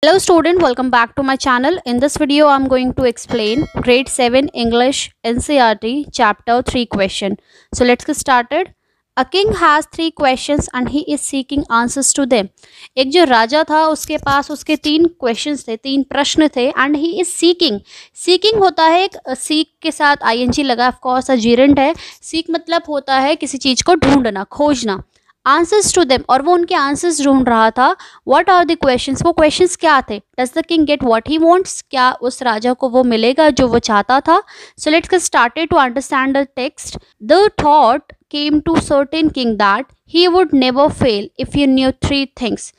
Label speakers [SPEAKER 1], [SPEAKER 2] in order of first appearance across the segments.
[SPEAKER 1] Hello student, welcome back to my channel. In this video I am going to explain grade 7 English NCERT chapter 3 question. So let's get started. A king has 3 questions and he is seeking answers to them. एक जो राजा था उसके पास उसके 3 questions थे, 3 प्रश्न थे and he is seeking होता है एक seek के साथ ing लगा, ऑफ कोर्स अजीरेंट है. seek मतलब होता है किसी चीज को ढूंढना, खोजना. आंसर्स टू देम, और वो उनके आंसर्स ढूंढ रहा था. व्हाट आर द क्वेश्चंस, वो क्वेश्चंस क्या थे. Does the king get what he wants, क्या उस राजा को वो मिलेगा जो वो चाहता था. So let's get started to understand the text. The thought came to certain king that he would never fail if you knew 3 things.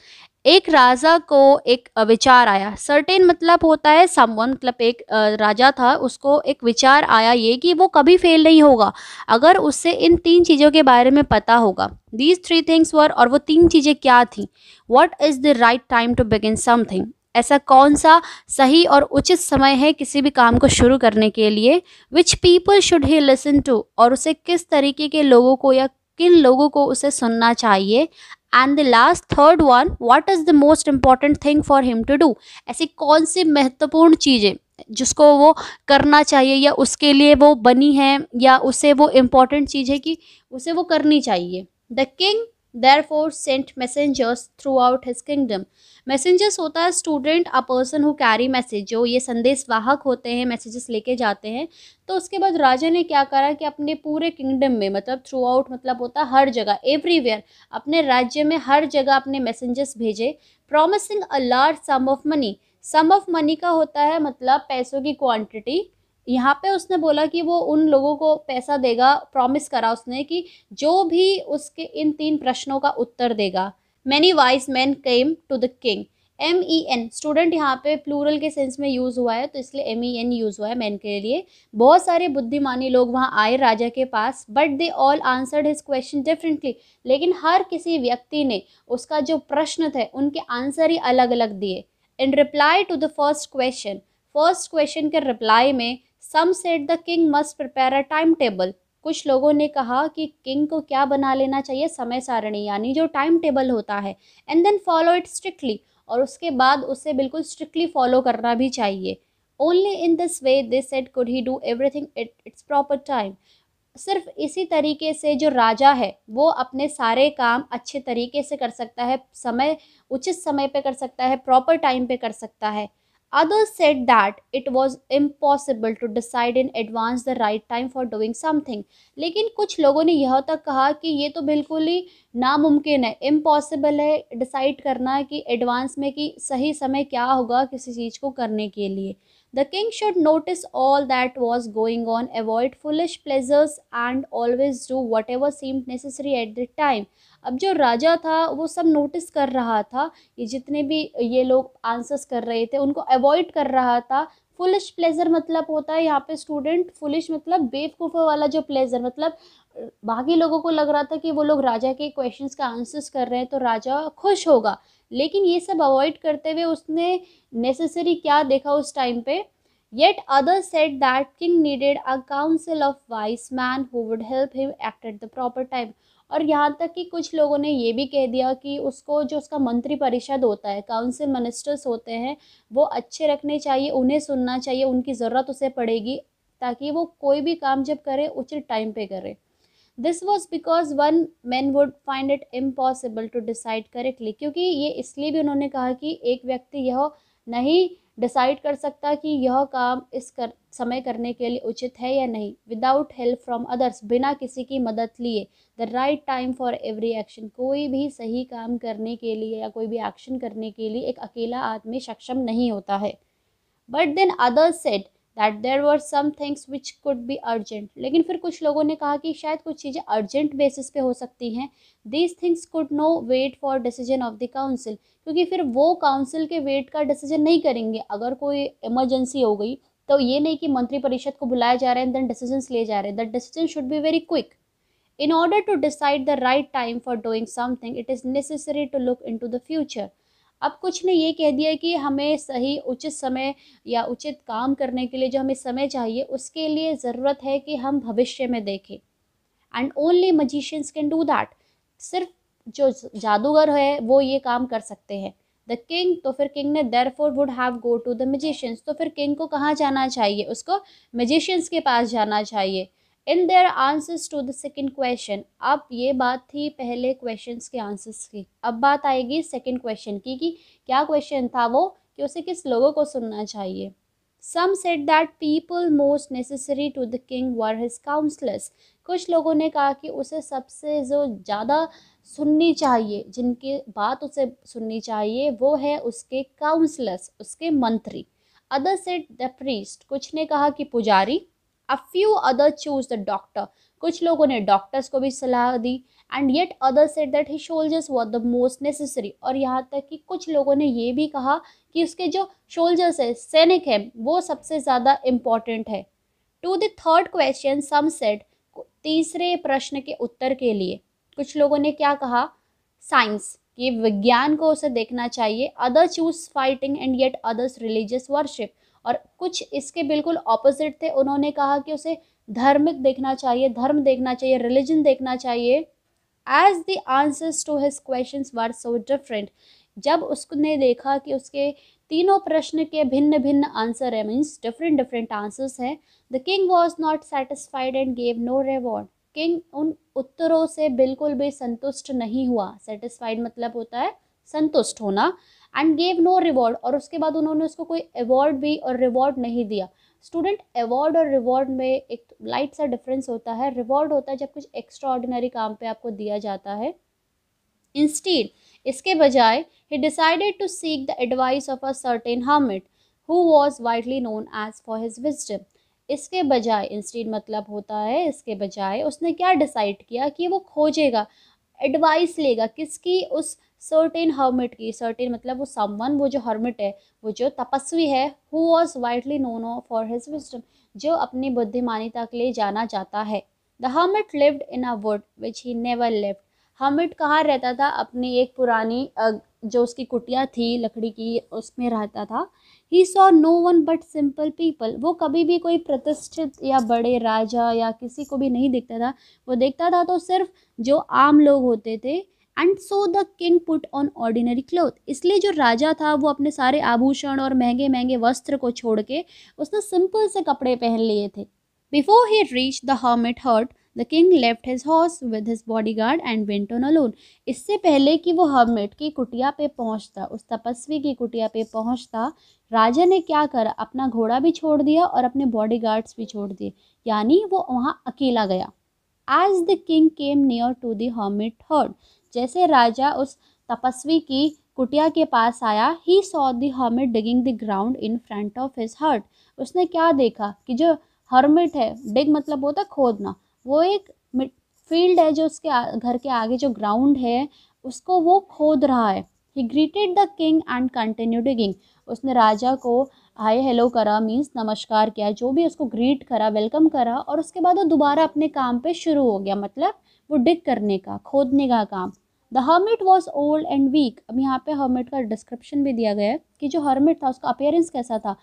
[SPEAKER 1] एक राजा को एक विचार आया. सर्टेन मतलब होता है समवन, मतलब एक राजा था, उसको एक विचार आया ये कि वो कभी फेल नहीं होगा अगर उससे इन 3 चीज़ों के बारे में पता होगा. दीज 3 थिंग्स वर, और वो 3 चीज़ें क्या थी. What is the right time to begin something, ऐसा कौन सा सही और उचित समय है किसी भी काम को शुरू करने के लिए. Which people should he listen to, और उसे किस तरीके के लोगों को या किन लोगों को उसे सुनना चाहिए. And the last third one, what is the most important thing for him to do, ऐसी कौन सी महत्वपूर्ण चीज़ें जिसको वो करना चाहिए या उसके लिए वो बनी है या उसे वो इम्पॉर्टेंट चीज़ है कि उसे वो करनी चाहिए. The king therefore sent messengers throughout his kingdom. Messengers होता है student, a person who carry message, जो ये संदेश वाहक होते हैं, मैसेजेस लेके जाते हैं. तो उसके बाद राजा ने क्या करा कि अपने पूरे किंगडम में, मतलब थ्रू आउट मतलब होता है हर जगह, एवरीवेयर, अपने राज्य में हर जगह अपने मैसेंजर्स भेजे. Promising a large sum of money, sum of money का होता है मतलब पैसों की क्वांटिटी. यहाँ पे उसने बोला कि वो उन लोगों को पैसा देगा, प्रॉमिस करा उसने कि जो भी उसके इन 3 प्रश्नों का उत्तर देगा. Many wise men came to the king. MEN student यहाँ पे प्लूरल के सेंस में यूज़ हुआ है, तो इसलिए MEN यूज़ हुआ है मैन के लिए. बहुत सारे बुद्धिमानी लोग वहाँ आए राजा के पास. But they all answered his question differently, लेकिन हर किसी व्यक्ति ने उसका जो प्रश्न थे उनके आंसर ही अलग अलग दिए. In reply to the first question के रिप्लाई में some said the king must prepare a time table. कुछ लोगों ने कहा कि किंग को क्या बना लेना चाहिए, समय सारणी, यानी जो टाइम टेबल होता है. And then follow it strictly, और उसके बाद उसे बिल्कुल स्ट्रिक्टली फॉलो करना भी चाहिए. Only in this way they said could he do everything at its proper time. सिर्फ इसी तरीके से जो राजा है वो अपने सारे काम अच्छे तरीके से कर सकता है, समय उचित समय पे कर सकता है, प्रॉपर टाइम पे कर सकता है. Others said that it was impossible to decide in advance the right time for doing something. लेकिन कुछ लोगों ने यह तक कहा कि ये तो बिल्कुल ही नामुमकिन है, इम्पॉसिबल है डिसाइड करना कि एडवांस में कि सही समय क्या होगा किसी चीज़ को करने के लिए. The king should notice all that was going on, avoid foolish pleasures and always do whatever seemed necessary at the time. अब जो राजा था वो सब नोटिस कर रहा था, ये जितने भी ये लोग आंसर्स कर रहे थे उनको अवॉइड कर रहा था. फुलिश प्लेजर मतलब होता है यहाँ पे स्टूडेंट, फुलिश मतलब बेवकूफ़ों वाला जो प्लेजर, मतलब बाकी लोगों को लग रहा था कि वो लोग राजा के क्वेश्चंस का आंसर्स कर रहे हैं तो राजा खुश होगा, लेकिन ये सब अवॉइड करते हुए उसने नेसेसरी क्या देखा उस टाइम पे. Yet others said that king needed a council of wise men who would help him act at the proper time. और यहाँ तक कि कुछ लोगों ने ये भी कह दिया कि उसको जो उसका मंत्री परिषद होता है, काउंसिल मिनिस्टर्स होते हैं, वो अच्छे रखने चाहिए, उन्हें सुनना चाहिए, उनकी ज़रूरत उसे पड़ेगी ताकि वो कोई भी काम जब करे उचित टाइम पे करे. This was because one man would find it impossible to decide correctly, क्योंकि ये इसलिए भी उन्होंने कहा कि एक व्यक्ति यह नहीं डिसाइड कर सकता कि यह काम समय करने के लिए उचित है या नहीं, विदाउट हेल्प फ्रॉम अदर्स, बिना किसी की मदद लिए. The right time for every action, कोई भी सही काम करने के लिए या कोई भी एक्शन करने के लिए एक अकेला आदमी सक्षम नहीं होता है. But then others said that there were some things which could be urgent, लेकिन फिर कुछ लोगों ने कहा कि शायद कुछ चीज़ें अर्जेंट बेसिस पे हो सकती हैं. These things could no wait for decision of the council, क्योंकि फिर वो काउंसिल के वेट का डिसीजन नहीं करेंगे. अगर कोई इमरजेंसी हो गई तो ये नहीं कि मंत्री परिषद को बुलाया जा रहा है एंड देन डिसीजंस ले जा रहे हैं. That decision should be very quick. In order to decide the right time for doing something, it is necessary to look into the future. अब कुछ ने ये कह दिया कि हमें सही उचित समय या उचित काम करने के लिए जो हमें समय चाहिए उसके लिए ज़रूरत है कि हम भविष्य में देखें. And only magicians can do that. सिर्फ जो जादूगर है वो ये काम कर सकते हैं. द किंग, तो फिर किंग ने therefore would have go to the magicians, तो फिर किंग को कहाँ जाना चाहिए, उसको मैजिशियंस के पास जाना चाहिए। In their answers to the second question, अब ये बात थी पहले क्वेश्चंस के आंसर्स की, अब बात आएगी सेकंड क्वेश्चन की कि क्या क्वेश्चन था वो, कि उसे किस लोगों को सुनना चाहिए। Some said that people most necessary to the king were his counsellors, कुछ लोगों ने कहा कि उसे सबसे जो ज़्यादा सुननी चाहिए, जिनकी बात उसे सुननी चाहिए, वो है उसके काउंसलर्स, उसके मंत्री। अदर सेड द प्रीस्ट, कुछ ने कहा कि पुजारी। A few other choose the doctor, कुछ लोगों ने डॉक्टर्स को भी सलाह दी। And yet other said that he soldiers were the most necessary, और यहाँ तक कि कुछ लोगों ने ये भी कहा कि उसके जो सोल्जर्स है, सैनिक है, वो सबसे ज़्यादा इम्पॉर्टेंट है। To the third question some said, तीसरे प्रश्न के उत्तर के लिए कुछ लोगों ने क्या कहा, साइंस, कि विज्ञान को उसे देखना चाहिए। Other choose fighting and yet others religious worship, और कुछ इसके बिल्कुल ऑपोजिट थे, उन्होंने कहा कि उसे धार्मिक देखना चाहिए, धर्म देखना चाहिए, रिलीजन देखना चाहिए। As the answers to his questions were so different, जब उसने देखा कि उसके तीनों प्रश्न के भिन्न भिन्न आंसर है, मीन्स डिफरेंट डिफरेंट आंसर्स हैं, the king was not satisfied and gave no reward, king उन उत्तरों से बिल्कुल भी संतुष्ट नहीं हुआ। सेटिस्फाइड मतलब होता है संतुष्ट होना, एंड गेव नो रिवॉर्ड, और उसके बाद उन्होंने उसको कोई अवार्ड भी और रिवॉर्ड नहीं दिया। स्टूडेंट, अवार्ड और रिवॉर्ड में एक लाइट सा डिफरेंस होता है। रिवॉर्ड होता है जब कुछ एक्स्ट्रा ऑर्डिनरी काम पे आपको दिया जाता है। इंस्टीड, इसके बजाय, he decided to seek the advice of a certain hermit who was widely known as for his wisdom। इसके बजाय, इंस्टीड मतलब होता है इसके बजाय, उसने क्या डिसाइड किया कि वो खोजेगा, एडवाइस लेगा, किसकी, उस सर्टेन हर्मिट की। सर्टेन मतलब वो समवन, वो जो हर्मिट है, वो जो तपस्वी है, who was widely known for his wisdom, जो अपनी बुद्धिमानिता के लिए जाना जाता है। The hermit lived in a would which he never lived, hermit कहाँ रहता था, अपनी एक पुरानी जो उसकी कुटिया थी लकड़ी की, उसमें रहता था। He saw no one but simple people, वो कभी भी कोई प्रतिष्ठित या बड़े राजा या किसी को भी नहीं देखता था, वो देखता था तो सिर्फ जो आम लोग होते थे। And so the king put on ordinary cloth, इसलिए जो राजा था वो अपने सारे आभूषण और महंगे महंगे वस्त्र को छोड़ के उसने सिंपल से कपड़े पहन लिए थे। Before he reach the hermit hut, the king left his horse with his bodyguard and went on alone, इससे पहले कि वो हर्मिट की कुटिया पे पहुंचता, उस तपस्वी की कुटिया पे पहुंचता, राजा ने क्या करा, अपना घोड़ा भी छोड़ दिया और अपने बॉडीगार्ड्स भी छोड़ दिए, यानी वो वहाँ अकेला गया। As the king came near to the hermit hut, जैसे राजा उस तपस्वी की कुटिया के पास आया, he saw the hermit digging the ground in front of his hut, उसने क्या देखा कि जो हर्मिट है, डिग मतलब होता है खोदना, वो एक फील्ड है जो उसके घर के आगे जो ग्राउंड है उसको वो खोद रहा है। ही greeted the king and continue digging, उसने राजा को हाय हेलो करा, मीन्स नमस्कार किया, जो भी उसको ग्रीट करा, वेलकम करा, और उसके बाद वो दोबारा अपने काम पे शुरू हो गया, मतलब वो डिग करने का, खोदने का काम। The hermit was old and weak, अब यहाँ पे हर्मिट का डिस्क्रिप्शन भी दिया गया है कि जो हर्मिट था उसका अपीयरेंस कैसा था,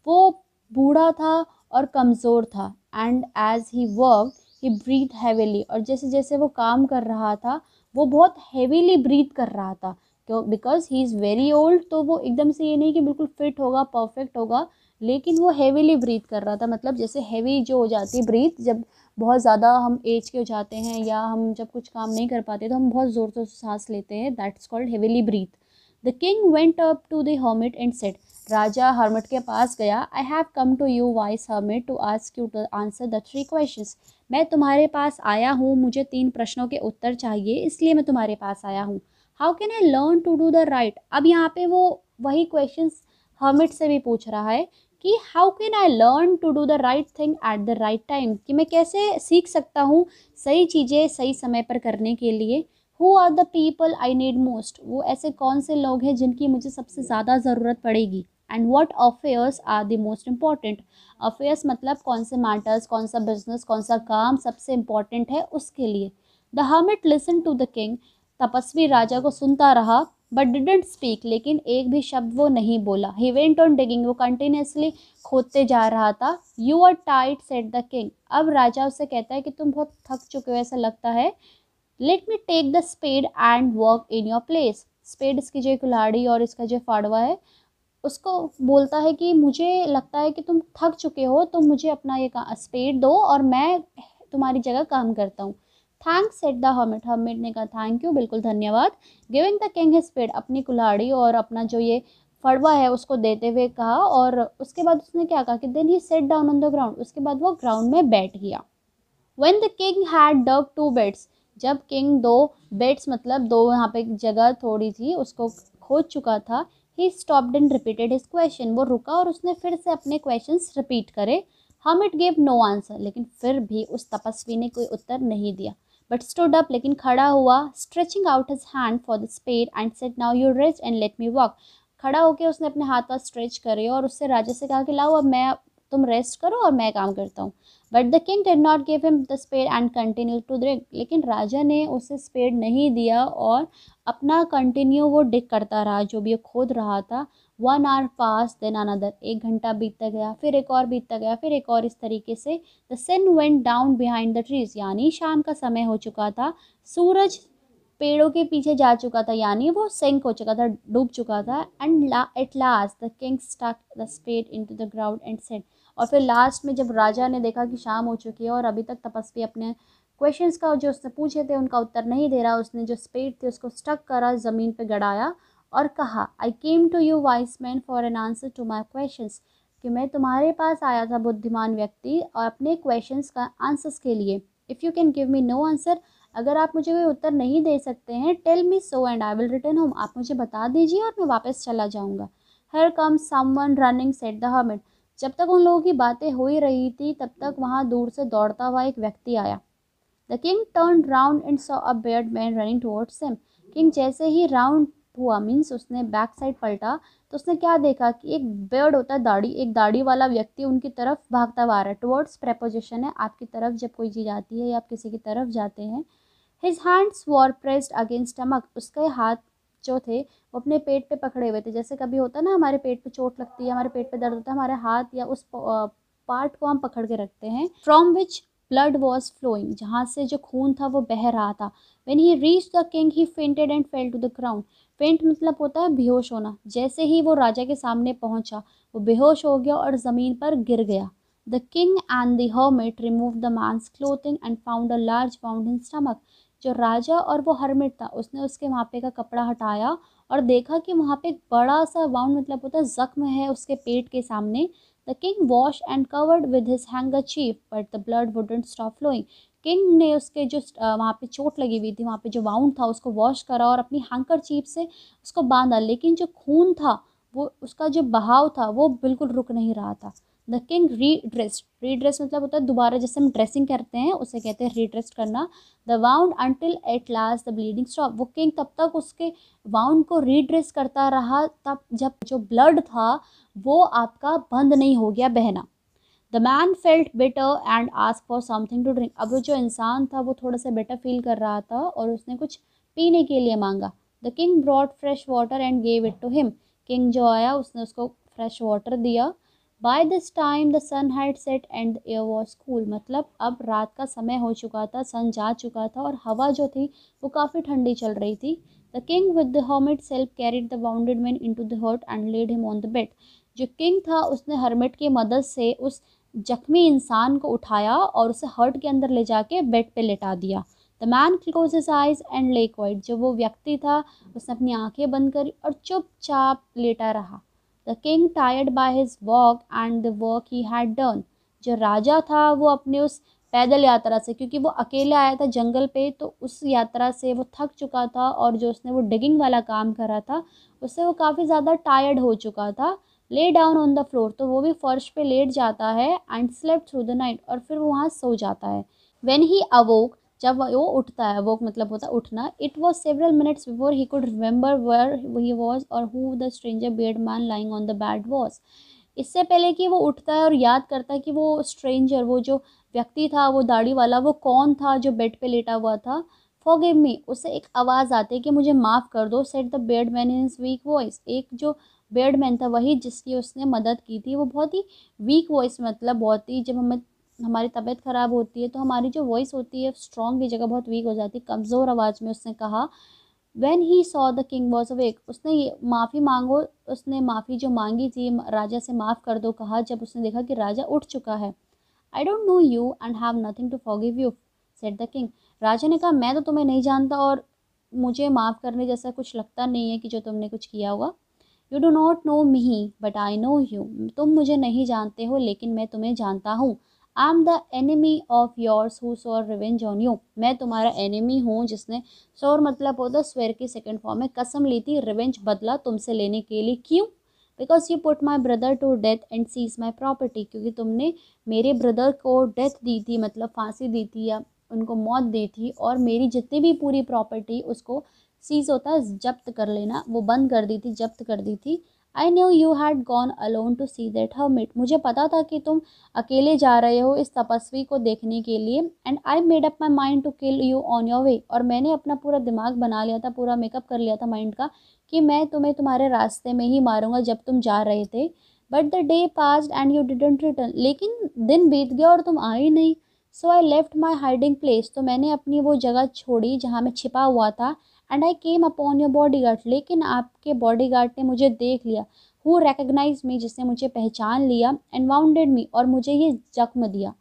[SPEAKER 1] वो बूढ़ा था और कमज़ोर था। And as he work he breathe heavily, और जैसे जैसे वो काम कर रहा था वो बहुत हैवीली ब्रीथ कर रहा था, क्यों, because he is very old, तो वो एकदम से ये नहीं कि बिल्कुल फिट होगा, परफेक्ट होगा, लेकिन वो हैवीली ब्रीथ कर रहा था, मतलब जैसे हैवी जो हो जाती है ब्रीथ, जब बहुत ज़्यादा हम एज के हो जाते हैं या हम जब कुछ काम नहीं कर पाते तो हम बहुत ज़ोर से सांस लेते हैं, that's called heavily breathe. The king went up to the hermit and said, राजा हर्मिट के पास गया, I have come to you wise hermit to ask you to answer the 3 questions, मैं तुम्हारे पास आया हूँ, मुझे 3 प्रश्नों के उत्तर चाहिए, इसलिए मैं तुम्हारे पास आया हूँ। How can I learn to do the right, अब यहाँ पे वो वही क्वेश्चंस हर्मिट से भी पूछ रहा है कि how can I learn to do the right thing at the right time, कि मैं कैसे सीख सकता हूँ सही चीज़ें सही समय पर करने के लिए। Who are the people I need most, वो ऐसे कौन से लोग हैं जिनकी मुझे सबसे ज़्यादा ज़रूरत पड़ेगी। And what affairs are the most important, affairs मतलब कौन से मैटर्स, कौन सा बिजनेस, कौन सा काम सबसे इम्पॉर्टेंट है उसके लिए। The hermit listen to the king, तपस्वी राजा को सुनता रहा, बट डिडेंट स्पीक, लेकिन एक भी शब्द वो नहीं बोला। ही वेंट ऑन डिगिंग, वो कंटिन्यूसली खोदते जा रहा था। यू आर टाइट सेड द किंग, अब राजा उससे कहता है कि तुम बहुत थक चुके हो ऐसा लगता है। Let me take the spade and work in your place, spade इसकी जो कुल्हाड़ी और इसका जो फाड़वा है, उसको बोलता है कि मुझे लगता है कि तुम थक चुके हो, तो मुझे अपना ये स्पेड दो और मैं तुम्हारी जगह काम करता हूँ। Thanks said the hermit, hermit ने कहा थैंक यू, बिल्कुल धन्यवाद। Giving the king his spade, अपनी कुल्हाड़ी और अपना जो ये फड़वा है उसको देते हुए कहा, और उसके बाद उसने क्या कहा कि then he sat down on the ground, उसके बाद वो ग्राउंड में बैठ गया। When the king had dug 2 beds, जब किंग 2 बेड्स मतलब 2 यहाँ पे जगह थोड़ी थी उसको खोद चुका था, he stopped and repeated his question, वो रुका और उसने फिर से अपने क्वेश्चंस रिपीट करे। हर्मिट गेव नो आंसर, लेकिन फिर भी उस तपस्वी ने कोई उत्तर नहीं दिया। बट स्टूड अप, लेकिन खड़ा हुआ, stretching out his hand for the spade and said now you rest and let me work. खड़ा होकर उसने अपने हाथ पास स्ट्रेच करे और उससे राजा से कहा कि लाओ अब मैं, तुम रेस्ट करो और मैं काम करता हूँ। But the king did not give him the spade and continue to dig, लेकिन राजा ने उसे स्पेड नहीं दिया और अपना कंटिन्यू वो डिग करता रहा, जो भी खोद रहा था। 1 hour पास, देन अनदर, 1 घंटा बीतता गया, फिर एक और बीतता गया, फिर एक और, इस तरीके से the sun went down behind the trees, यानी शाम का समय हो चुका था, सूरज पेड़ों के पीछे जा चुका था, यानी वो सिंक हो चुका था, डूब चुका था। And at last the king stuck the spade into the ground and said, और फिर लास्ट में जब राजा ने देखा कि शाम हो चुकी है और अभी तक तपस्वी अपने क्वेश्चंस का जो उसने पूछे थे उनका उत्तर नहीं दे रहा, उसने जो स्पेड थी उसको स्टक करा, ज़मीन पे गड़ाया और कहा, I came to you wise man for an answer to my questions, कि मैं तुम्हारे पास आया था बुद्धिमान व्यक्ति और अपने क्वेश्चंस का आंसर्स के लिए। If you can give me no answer, अगर आप मुझे कोई उत्तर नहीं दे सकते हैं, tell me so and I will return home, आप मुझे बता दीजिए और मैं वापस चला जाऊँगा। Here comes someone running said the hermit, जब तक उन लोगों की बातें हो ही रही थी तब तक वहाँ दूर से दौड़ता हुआ एक व्यक्ति आया। The king turn round and saw a beard man running towards him, king जैसे ही राउंड हुआ, मीन्स उसने बैक साइड पलटा, तो उसने क्या देखा कि एक बियर्ड होता है, दाढ़ी, एक दाढ़ी वाला व्यक्ति उनकी तरफ भागता हुआ आ रहा है। टुवर्ड्स प्रेपोजिशन है, आपकी तरफ जब कोई चीज़ आती है या आप किसी की तरफ जाते हैं। His hands were pressed against stomach, उसके हाथ जो थे वो अपने पेट पे पकड़े हुए थे। जैसे कभी होता है ना, हमारे पेट पे चोट लगती है, हमारे पेट पे दर्द होता है, हमारे हाथ या उस पार्ट को हम पकड़ के रखते हैं। From which blood was flowing, जहाँ से जो खून था वो बह रहा था। When he reach the king he fainted and fell to the ground, faint मतलब होता है बेहोश होना। जैसे ही वो राजा के सामने पहुंचा वो बेहोश हो गया और ज़मीन पर गिर गया। The king and the hermit remove the man's clothing and found a large wound in stomach, जो राजा और वो हर्मिट था उसने उसके वहाँ पे का कपड़ा हटाया और देखा कि वहाँ पे एक बड़ा सा वाउंड मतलब होता है जख्म है उसके पेट के सामने। The king wash and covered with his handkerchief but the blood wouldn't stop flowing, किंग ने उसके जो वहाँ पे चोट लगी हुई थी, वहाँ पे जो वाउंड था उसको वॉश करा और अपनी हैंकरचीफ से उसको बांधा, लेकिन जो खून था वो, उसका जो बहाव था वो बिल्कुल रुक नहीं रहा था। द किंग रीड्रेस्ड, रीड्रेस मतलब होता है दोबारा, जैसे हम ड्रेसिंग करते हैं उसे कहते हैं रीड्रेस्ट करना। The wound until eight last the bleeding stop, वो किंग तब तक उसके वाउंड को रीड्रेस करता रहा तब जब जो ब्लड था वो आपका बंद नहीं हो गया बहना। The man felt better and ask for something to drink, अब वो जो इंसान था वो थोड़ा सा बेटर फील कर रहा था और उसने कुछ पीने के लिए मांगा। The king brought fresh water and gave it to him, किंग जो आया उसने उसको फ्रेश वाटर दिया। By this time the sun had set and the air was cool, मतलब अब रात का समय हो चुका था, सन जा चुका था और हवा जो थी वो काफ़ी ठंडी चल रही थी। The king with the hermit self carried the wounded man into the hut and laid him on the bed, जो किंग था उसने हर्मिट की मदद से उस जख्मी इंसान को उठाया और उसे हर्ट के अंदर ले जाके बेड पे लेटा दिया। The man close his eyes and ले क्वाइट, जो वो व्यक्ति था उसने अपनी आंखें बंद करी और चुपचाप लेटा रहा। The king tired by his walk and the work he had done, जो राजा था वो अपने उस पैदल यात्रा से, क्योंकि वो अकेले आया था जंगल पे, तो उस यात्रा से वो थक चुका था और जो उसने वो डिगिंग वाला काम करा था उससे वो काफ़ी ज़्यादा टायर्ड हो चुका था। Lay down on the floor, तो वो भी फर्श पे लेट जाता है। And slept through the night, और फिर वो वहाँ सो जाता है। व्हेन ही अवोक, जब वो उठता है, अवोक मतलब होता है उठना, it was several minutes before he could remember where he was और who the stranger bearded man lying on the bed was, इससे पहले कि वो उठता है और याद करता है कि वो स्ट्रेंजर, वो जो व्यक्ति था, वो दाढ़ी वाला, वो कौन था जो बेड पे लेटा हुआ था। फॉरगिव मी, उसे एक आवाज़ आती है कि मुझे माफ़ कर दो। Said the bed man in his week voice, एक जो बेडमैन था वही जिसकी उसने मदद की थी, वो बहुत ही वीक वॉइस, मतलब बहुत ही, जब हमें हमारी तबीयत ख़राब होती है तो हमारी जो वॉइस होती है स्ट्रॉन्ग की जगह बहुत वीक हो जाती है, कमज़ोर आवाज़ में उसने कहा When he saw the king was awake, उसने ये माफ़ी मांगो, उसने माफ़ी जो मांगी थी राजा से, माफ़ कर दो कहा जब उसने देखा कि राजा उठ चुका है। I don't know you and have nothing to forgive you, said the king. राजा ने कहा मैं तो तुम्हें नहीं जानता और मुझे माफ़ करने जैसा कुछ लगता नहीं है कि जो तुमने कुछ किया होगा। You do not know me but I know you. तुम मुझे नहीं जानते हो लेकिन मैं तुम्हें जानता हूँ। I am the enemy of yours who swore revenge on you. मैं तुम्हारा एनिमी हूँ जिसने, swore मतलब होता है स्वेर की सेकंड फॉर्म में, कसम ली थी रिवेंज बदला तुमसे लेने के लिए। क्यों? Because you put my brother to death and seize my property, क्योंकि तुमने मेरे ब्रदर को डेथ दी थी, मतलब फांसी दी थी या उनको मौत दी थी, और मेरी जितनी भी पूरी प्रॉपर्टी उसको सीज होता है जब्त कर लेना, वो बंद कर दी थी, जब्त कर दी थी। I knew you had gone alone to see that hermit, मुझे पता था कि तुम अकेले जा रहे हो इस तपस्वी को देखने के लिए। And I made up my mind to kill you on your way, और मैंने अपना पूरा दिमाग बना लिया था, पूरा मेकअप कर लिया था माइंड का कि मैं तुम्हें तुम्हारे रास्ते में ही मारूंगा जब तुम जा रहे थे। But the day passed and you didn't return, लेकिन दिन बीत गया और तुम आए नहीं। So I left my hiding place, तो मैंने अपनी वो जगह छोड़ी जहाँ मैं छिपा हुआ था। And I came upon your body guard, लेकिन आपके बॉडी गार्ड ने मुझे देख लिया। हु रिकग्नाइज मी, जिसने मुझे पहचान लिया। एंड वाउंडेड मी, और मुझे ये जख्म दिया।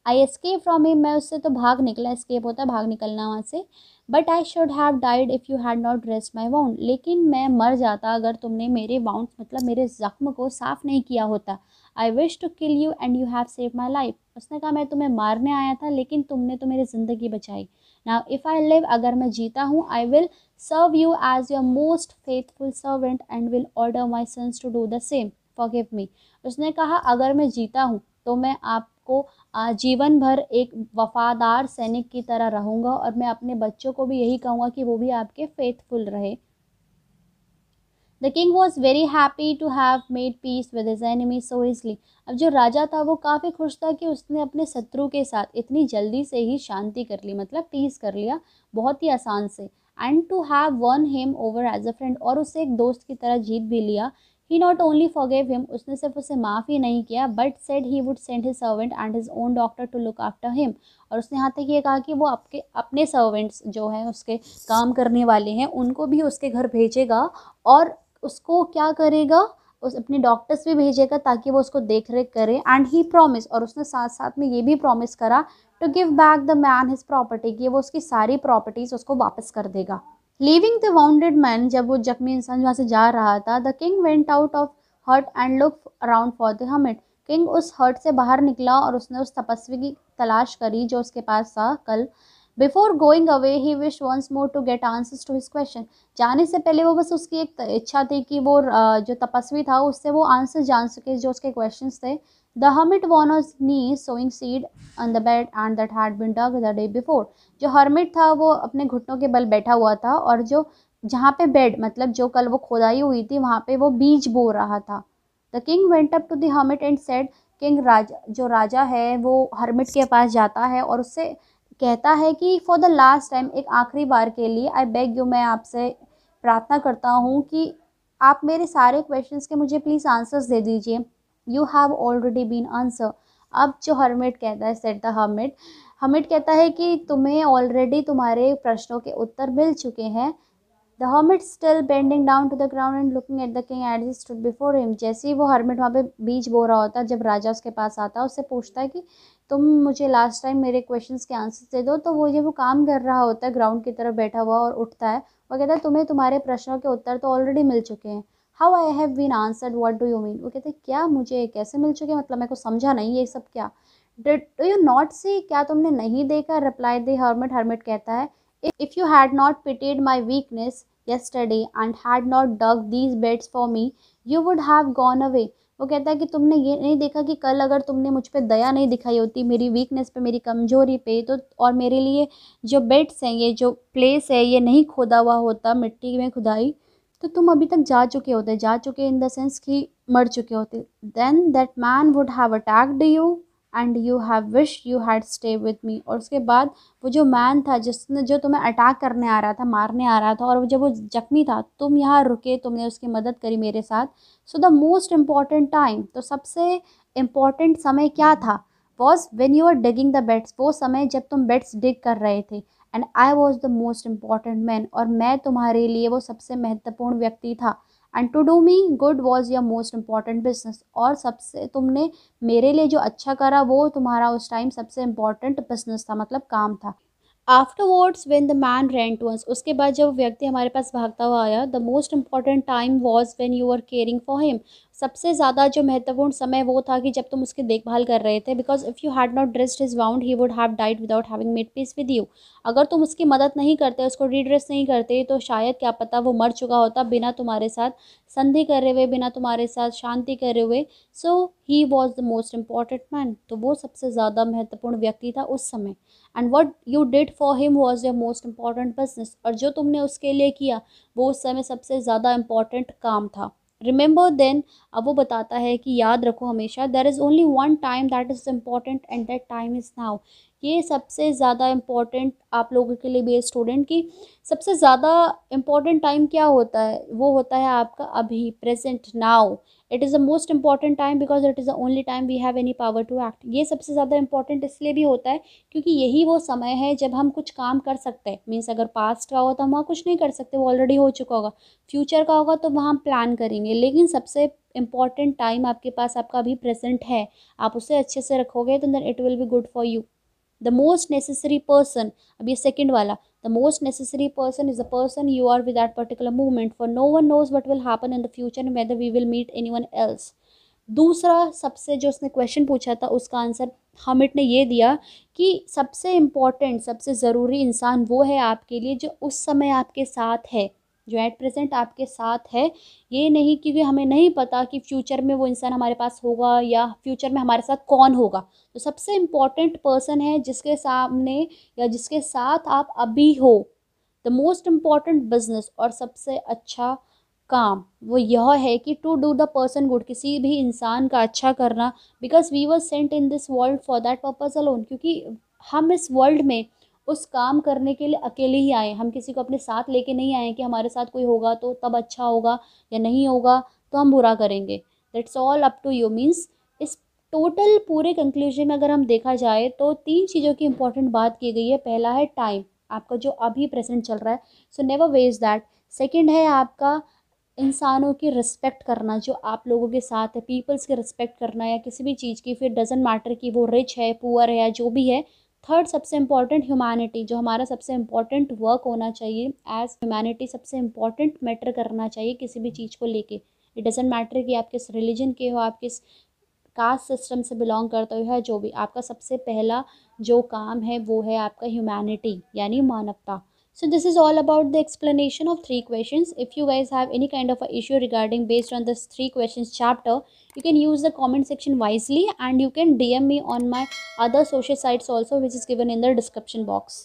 [SPEAKER 1] आई एस्केप फ्रॉम हिम, मैं उससे तो भाग निकला, एस्केप होता है भाग निकलना वहाँ से। But I should have died if you had not dressed my wound, लेकिन मैं मर जाता अगर तुमने मेरे वाउंड मतलब मेरे ज़ख्म को साफ़ नहीं किया होता। I wish to kill you and you have save my life, उसने कहा मैं तुम्हें मारने आया था लेकिन तुमने तो मेरी ज़िंदगी बचाई। नाउ इफ़ आई लिव, अगर मैं जीता हूँ, I will serve you as your most faithful servant and will order my sons to do the same, forgive me. उसने कहा अगर मैं जीता हूँ तो मैं आपको जीवन भर एक वफादार सैनिक की तरह रहूँगा, और मैं अपने बच्चों को भी यही कहूँगा कि वो भी आपके फेथफुल रहे। The king was very happy to have made peace with his enemy so easily, अब जो राजा था वो काफ़ी खुश था कि उसने अपने शत्रु के साथ इतनी जल्दी से ही शांति कर ली, मतलब पीस कर लिया बहुत ही आसान से। And to have won him over as a friend, और उससे एक दोस्त की तरह जीत भी लिया। He not only forgave him, उसने सिर्फ उसे माफ़ ही नहीं किया, but said he would send his servant and his own doctor to look after him, और उसने यहाँ तक ये कहा कि वो अपने सर्वेंट्स जो हैं, उसके काम करने वाले हैं, उनको भी उसके घर भेजेगा, और उसको क्या करेगा, उस अपने डॉक्टर्स भी भेजेगा ताकि वो उसको देख रेख करें। एंड ही प्रॉमिस, और उसने साथ साथ में ये भी प्रॉमिस करा, to give back the man his property, कि वो उसकी सारी प्रॉपर्टीज उसको वापस कर देगा। लीविंग द वाउंडेड मैन, जब वो जख्मी इंसान वहाँ से जा रहा था, the king went out of hut and look around for the hermit, king उस हट से बाहर निकला और उसने उस तपस्वी की तलाश करी जो उसके पास था कल। Before going away he wish once more to get answers to his question, जाने से पहले वो बस उसकी एक इच्छा थी कि वो जो तपस्वी था उससे वो आंसर जान सके जो उसके क्वेश्चंस थे। The hermit one on knee sowing seed on the bed and that had been dug the day before, जो हर्मिट था वो अपने घुटनों के बल बैठा हुआ था, और जो जहाँ पे बेड मतलब जो कल वो खोदाई हुई थी वहाँ पे वो बीज बो रहा था। The king went up to the hermit and said, किंग जो राजा है वो हर्मिट के पास जाता है और उससे कहता है कि फॉर द लास्ट टाइम, एक आखिरी बार के लिए, आई बेग यू, मैं आपसे प्रार्थना करता हूँ कि आप मेरे सारे क्वेश्चंस के मुझे प्लीज़ आंसर्स दे दीजिए। You have already been answer, अब जो हर्मिट कहता है, सेड द हर्मिट, हर्मिट कहता है कि तुम्हें ऑलरेडी तुम्हारे प्रश्नों के उत्तर मिल चुके हैं। The hermit still bending down to the ground and looking at the king as he stood before him, जैसे ही वो हर्मिट वहाँ पे बीज बो रहा होता है, जब राजा उसके पास आता है उससे पूछता है कि तुम मुझे लास्ट टाइम मेरे क्वेश्चंस के आंसर दे दो, तो वो ये वो काम कर रहा होता है ग्राउंड की तरफ बैठा हुआ और उठता है, वो कहता है तुम्हें तुम्हारे प्रश्नों के उत्तर तो ऑलरेडी मिल चुके हैं। How I have been answered, what do you mean, वो कहते हैं क्या मुझे कैसे मिल चुके, मतलब मेरे को समझा नहीं ये सब क्या। डू यू नॉट सी, क्या तुमने नहीं देखा, रिप्लाई द हर्मिट, हर्मिट कहता है, if you had not pitted my weakness yesterday and had not dug these beds for me, you would have gone away, वो कहता है कि तुमने ये नहीं देखा कि कल अगर तुमने मुझ पे दया नहीं दिखाई होती, मेरी वीकनेस पे, मेरी कमजोरी पे, तो और मेरे लिए जो बेड्स हैं, ये जो प्लेस है, ये नहीं खोदा हुआ होता, मिट्टी में खुदाई, तो तुम अभी तक जा चुके होते, जा चुके इन द सेंस कि मर चुके होते। Then that man would have attacked you and you have wish you had stay with me, और उसके बाद वो जो मैन था जिसने जो तुम्हें अटैक करने आ रहा था, मारने आ रहा था, और जब वो जख्मी था तुम यहाँ रुके, तुमने उसकी मदद करी मेरे साथ। So the most important time, तो सबसे इम्पॉर्टेंट समय क्या था, was when you are digging the beds, वो समय जब तुम बेड्स डिग कर रहे थे। And I was the most important man, और मैं तुम्हारे लिए वो सबसे महत्वपूर्ण व्यक्ति था। And to do me good was your most important business, और सबसे तुमने मेरे लिए जो अच्छा करा वो तुम्हारा उस टाइम सबसे इम्पॉर्टेंट बिजनेस था, मतलब काम था। Afterwards when the man ran to us, उसके बाद जब व्यक्ति हमारे पास भागता हुआ आया, the most important time was when you are caring for him, सबसे ज़्यादा जो महत्वपूर्ण समय वो था कि जब तुम उसकी देखभाल कर रहे थे। Because if you had not dressed his wound he would have died without having made peace with you, अगर तुम उसकी मदद नहीं करते, उसको रीड्रेस नहीं करते, तो शायद क्या पता वो मर चुका होता बिना तुम्हारे साथ संधि करे हुए, बिना तुम्हारे साथ शांति करे हुए। So he was the most important man, तो वो सबसे ज़्यादा महत्वपूर्ण व्यक्ति था उस समय। And what you did for him was your most important business, और जो तुमने उसके लिए किया वो उस समय सबसे ज़्यादा इम्पॉर्टेंट काम था। रिमेंबर देन, अब वो बताता है कि याद रखो हमेशा, there is only one time that is important and that time is now. ये सबसे ज़्यादा इम्पॉर्टेंट आप लोगों के लिए भी स्टूडेंट की सबसे ज़्यादा इम्पॉर्टेंट टाइम क्या होता है, वो होता है आपका अभी, present, now. It is the most important time because it is the only time we have any power to act. ये सबसे ज़्यादा इंपॉर्टेंट इसलिए भी होता है क्योंकि यही वो समय है जब हम कुछ काम कर सकते हैं। मीन्स अगर पास्ट का होगा तो हम वहाँ कुछ नहीं कर सकते, वो ऑलरेडी हो चुका होगा। फ्यूचर का होगा तो वहाँ हम प्लान करेंगे, लेकिन सबसे इंपॉर्टेंट टाइम आपके पास आपका अभी प्रेजेंट है, आप उसे अच्छे से रखोगे तो then it will be good for you. The most necessary person, अब ये सेकेंड वाला, the most necessary person is the person you are with that particular moment, for no one knows what will happen in the future whether we will meet anyone else. दूसरा सबसे जो उसने question पूछा था उसका answer Hamid ने ये दिया कि सबसे इम्पॉर्टेंट, सबसे ज़रूरी इंसान वो है आपके लिए जो उस समय आपके साथ है, जो एट प्रेजेंट आपके साथ है। ये नहीं, क्योंकि हमें नहीं पता कि फ्यूचर में वो इंसान हमारे पास होगा या फ्यूचर में हमारे साथ कौन होगा। तो सबसे इम्पॉर्टेंट पर्सन है जिसके सामने या जिसके साथ आप अभी हो। द मोस्ट इम्पॉर्टेंट बिजनेस, और सबसे अच्छा काम वो यह है कि to do the person good, किसी भी इंसान का अच्छा करना। Because we were sent in this world for that purpose alone, क्योंकि हम इस वर्ल्ड में उस काम करने के लिए अकेले ही आए, हम किसी को अपने साथ लेके नहीं आए कि हमारे साथ कोई होगा तो तब अच्छा होगा, या नहीं होगा तो हम बुरा करेंगे। That's all up to you. Means इस टोटल पूरे कंक्लूजन में अगर हम देखा जाए तो तीन चीज़ों की इंपॉर्टेंट बात की गई है। पहला है टाइम, आपका जो अभी प्रेजेंट चल रहा है, so never waste that. Second है आपका इंसानों की रिस्पेक्ट करना, जो आप लोगों के साथ है, पीपल्स की रिस्पेक्ट करना या किसी भी चीज़ की, फिर डजेंट मैटर कि वो रिच है, पुअर है, या जो भी है। थर्ड सबसे इंपॉर्टेंट ह्यूमैनिटी, जो हमारा सबसे इंपॉर्टेंट वर्क होना चाहिए एज ह्यूमैनिटी, सबसे इंपॉर्टेंट मैटर करना चाहिए किसी भी चीज़ को लेके। इट डजेंट मैटर कि आप किस रिलीजन के हो, आप किस कास्ट सिस्टम से बिलोंग करते हो, या जो भी, आपका सबसे पहला जो काम है वो है आपका ह्यूमैनिटी, यानी मानवता। So this is all about the explanation of three questions. If you guys have any kind of a issue regarding based on this three questions chapter, you can use the comment section wisely, and you can DM me on my other social sites also, which is given in the description box.